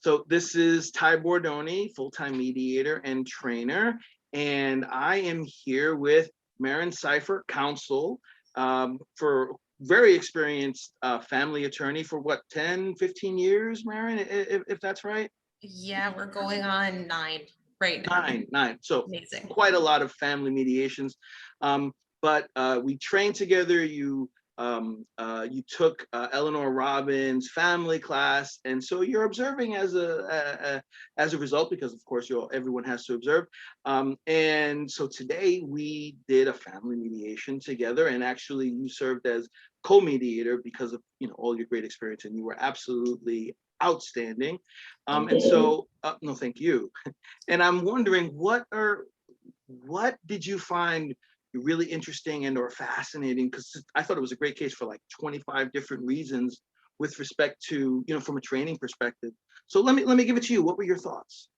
So this is Ty Bordoni, full-time mediator and trainer, and I am here with Merin Seifer, counsel, for very experienced family attorney for what, 10, 15 years, Merin, if that's right? Yeah, we're going on 9 right now. Nine. So Amazing. quite a lot of family mediations. But we trained together. You took Eleanor Robbins' family class, and so you're observing as a result, because of course everyone has to observe. And so today we did a family mediation together, and actually you served as co-mediator because of all your great experience, and you were absolutely outstanding. And so no, thank you. And I'm wondering, what did you find really interesting and or fascinating? Because I thought it was a great case for like 25 different reasons with respect to, from a training perspective. So let me give it to you. What were your thoughts?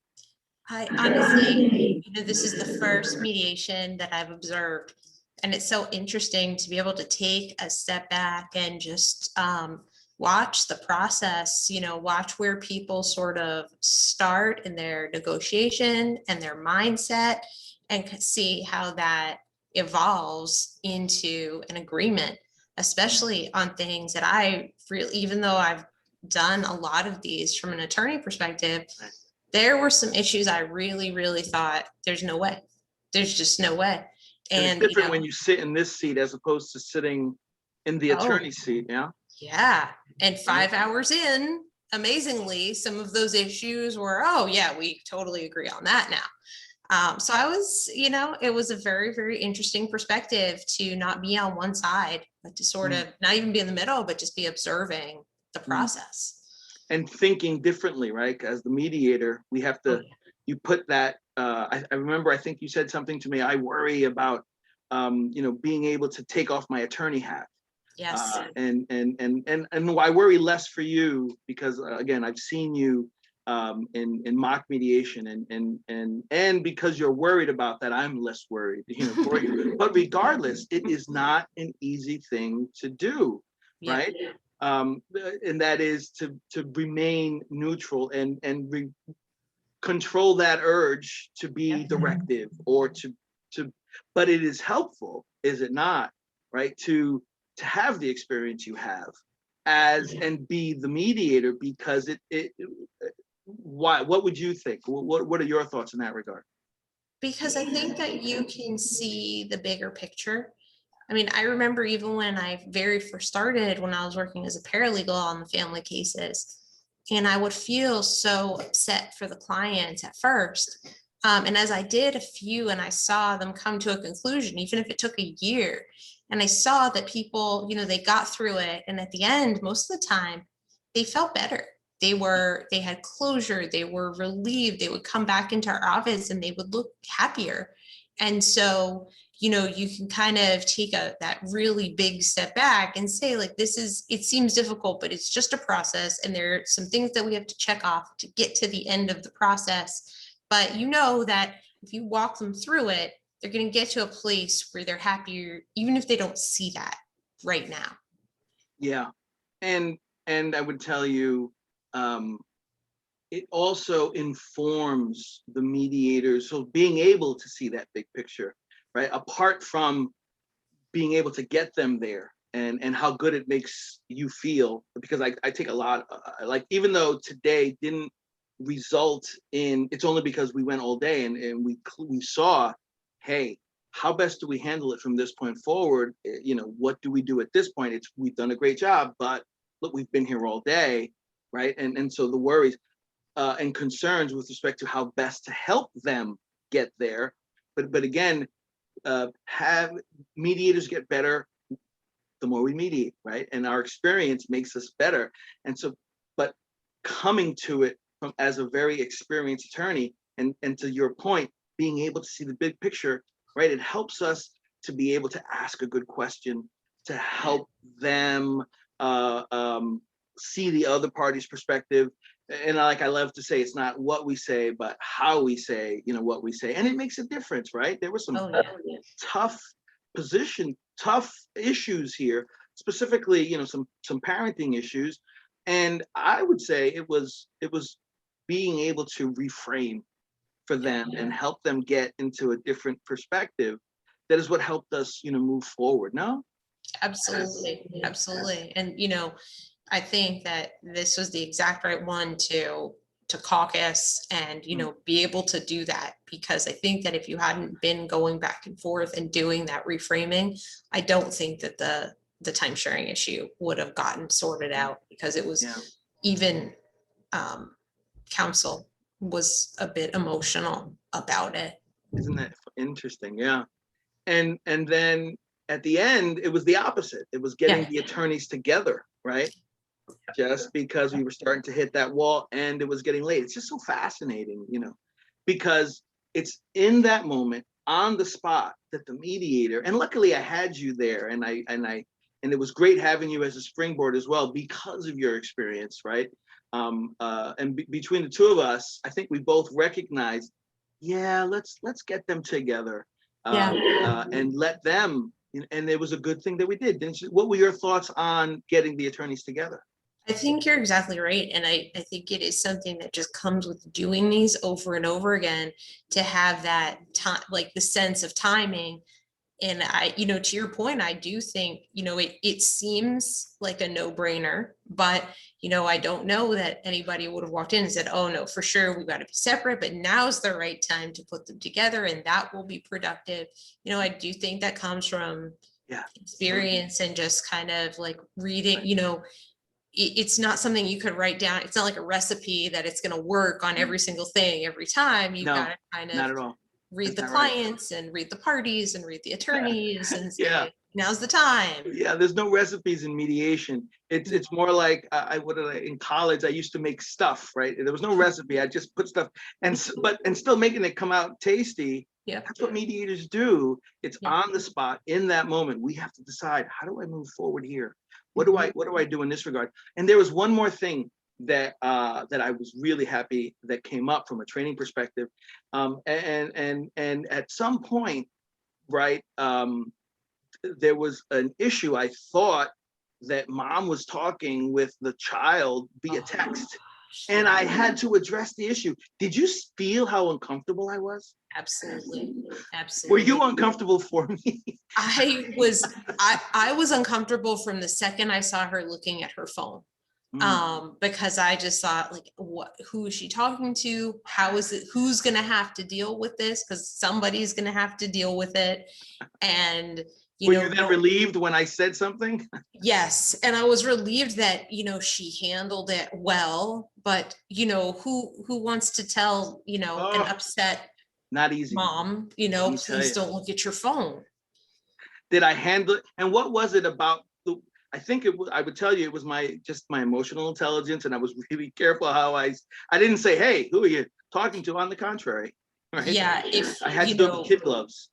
I honestly, this is the first mediation that I've observed, and it's so interesting to be able to take a step back and just watch the process, watch where people sort of start in their negotiation and their mindset, and see how that evolves into an agreement, especially on things that I really, even though I've done a lot of these from an attorney perspective, there were some issues I really, really thought there's no way. There's just no way. And it's different when you sit in this seat as opposed to sitting in the attorney seat, yeah? Yeah. And 5 hours in, amazingly, some of those issues were, oh yeah, we totally agree on that now. So I was, it was a very, very interesting perspective to not be on one side, but to sort of not even be in the middle, but just be observing the process. And thinking differently, right? As the mediator, we have to, you put that, I remember, I think you said something to me, I worry about, being able to take off my attorney hat. Yes. And I worry less for you because, again, I've seen you in mock mediation, and because you're worried about that, I'm less worried, for you. But regardless, it is not an easy thing to do, right? And that is to remain neutral and control that urge to be directive or to but it is helpful, is it not, right, to have the experience you have and be the mediator, because what would you think? What are your thoughts in that regard? Because I think that you can see the bigger picture. I mean, I remember even when I very first started, when I was working as a paralegal on the family cases, and I would feel so upset for the clients at first. And as I did a few and I saw them come to a conclusion, even if it took a year, and I saw that people, they got through it. And at the end, most of the time, they felt better. They had closure, they were relieved, they would come back into our office and they would look happier. And so, you can kind of take that really big step back and say, like, it seems difficult, but it's just a process. And there are some things that we have to check off to get to the end of the process. But that if you walk them through it, they're going to get to a place where they're happier, even if they don't see that right now. Yeah. And I would tell you, it also informs the mediators. So being able to see that big picture, right? Apart from being able to get them there and how good it makes you feel, because I take a lot, like, even though today didn't result in, it's only because we went all day and we saw, hey, how best do we handle it from this point forward? What do we do at this point? We've done a great job, but look, we've been here all day, right? And so the worries and concerns with respect to how best to help them get there. But again, have mediators get better the more we mediate, right? And our experience makes us better. And so, but coming to it as a very experienced attorney, and to your point, being able to see the big picture, right? It helps us to be able to ask a good question, to help them see the other party's perspective. And like I love to say, it's not what we say, but how we say, what we say. And it makes a difference, right? There were some tough issues here, specifically, some parenting issues. And I would say it was being able to reframe for them and help them get into a different perspective, that is what helped us, move forward. No? Absolutely, absolutely. And, I think that this was the exact right one to caucus and, be able to do that, because I think that if you hadn't been going back and forth and doing that reframing, I don't think that the time sharing issue would have gotten sorted out, because it was Yeah. even council was a bit emotional about it. Isn't that interesting? Yeah. And then at the end, it was the opposite. It was getting the attorneys together, right? Just because we were starting to hit that wall and it was getting late. It's just so fascinating, because it's in that moment on the spot that the mediator, and luckily I had you there, and it was great having you as a springboard as well because of your experience, right? Between the two of us, I think we both recognized, let's get them together, and let them. And it was a good thing that we did. What were your thoughts on getting the attorneys together? I think you're exactly right. And I think it is something that just comes with doing these over and over again, to have that time, like the sense of timing. And to your point, I do think, it seems like a no-brainer, but, I don't know that anybody would have walked in and said, oh no, for sure, we've got to be separate, but now's the right time to put them together and that will be productive. I do think that comes from experience and just kind of like reading, it's not something you could write down. It's not like a recipe that it's going to work on every single thing every time. You've got to kind not of at all. read the That's not right. clients and read the parties and read the attorneys and say, Yeah. now's the time. Yeah, there's no recipes in mediation. It's more like in college I used to make stuff, right? There was no recipe. I just put stuff and still making it come out tasty. Yeah. That's what mediators do. It's on the spot in that moment. We have to decide, how do I move forward here? What do I do in this regard? And there was one more thing that I was really happy that came up from a training perspective. And at some point, right, there was an issue. I thought that mom was talking with the child via text, and I had to address the issue. Did you feel how uncomfortable I was? Absolutely. Were you uncomfortable for me? I was uncomfortable from the second I saw her looking at her phone. Because I just thought, like, who is she talking to? How is it? Who's going to have to deal with this? Because somebody's going to have to deal with it. And were you then relieved when I said something? Yes, and I was relieved that she handled it well. But who wants to tell an upset not easy mom? Please don't look at your phone. Did I handle it? And what was it about? I think I would tell you it was my emotional intelligence, and I was really careful how I didn't say, hey, who are you talking to? On the contrary, right? Yeah, if I had to do kid gloves.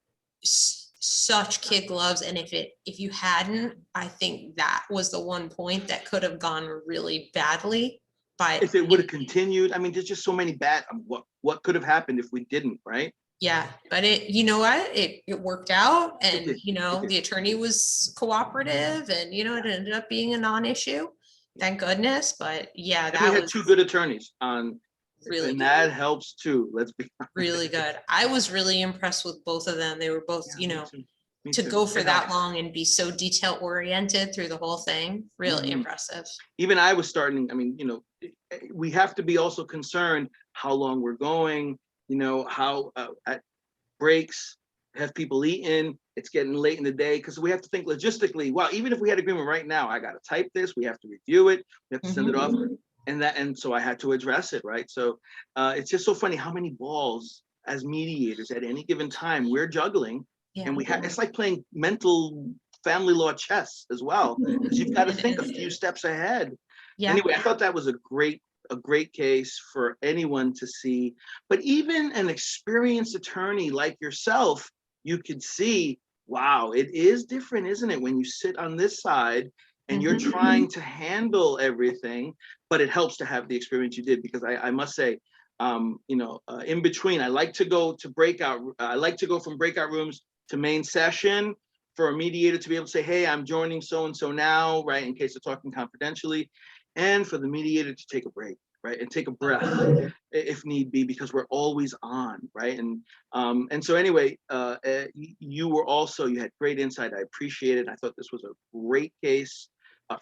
Such kid gloves, and if you hadn't, I think that was the one point that could have gone really badly. But if it would have continued, I mean, there's just so many bad. What could have happened if we didn't, right? Yeah, but it worked out, and the attorney was cooperative, and it ended up being a non-issue, thank goodness. But yeah, we had two good attorneys on, really, and that helps too. Let's be honest. Really good. I was really impressed with both of them. They were both, me too. Go for that long and be so detail oriented through the whole thing. Really impressive. Even I was starting. I mean, we have to be also concerned how long we're going. How at breaks, have people eaten, it's getting late in the day, because we have to think logistically. Well, even if we had agreement right now, I got to type this, we have to review it, we have to send it off, and so I had to address it, right? So it's just so funny how many balls as mediators at any given time we're juggling, and it's like playing mental family law chess as well, because you've got to think a few steps ahead. Anyway, I thought that was a great case for anyone to see, but even an experienced attorney like yourself, you could see, wow, it is different, isn't it, when you sit on this side and you're trying to handle everything. But it helps to have the experience you did, because I must say, in between, I like to go from breakout rooms to main session for a mediator to be able to say, hey, I'm joining so and so now, right, in case they're talking confidentially. and for the mediator to take a break, right? And take a breath if need be, because we're always on, right? And so anyway, you were also, you had great insight. I appreciate it. I thought this was a great case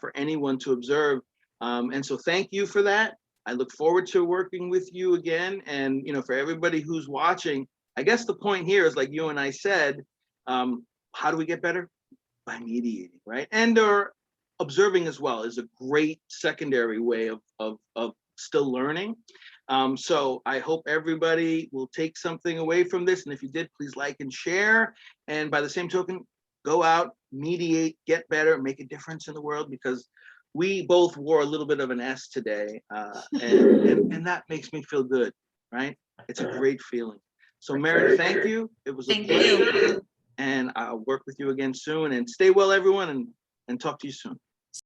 for anyone to observe. And so thank you for that. I look forward to working with you again. And, you know, for everybody who's watching, I guess the point here is, like you and I said, how do we get better? By mediating, right? And or observing as well is a great secondary way of still learning. So I hope everybody will take something away from this. And if you did, please like and share. And by the same token, go out, mediate, get better, make a difference in the world, because we both wore a little bit of an S today. And that makes me feel good, right? It's a great feeling. So Merin, thank you. It was a pleasure. And I'll work with you again soon. And stay well, everyone, and talk to you soon.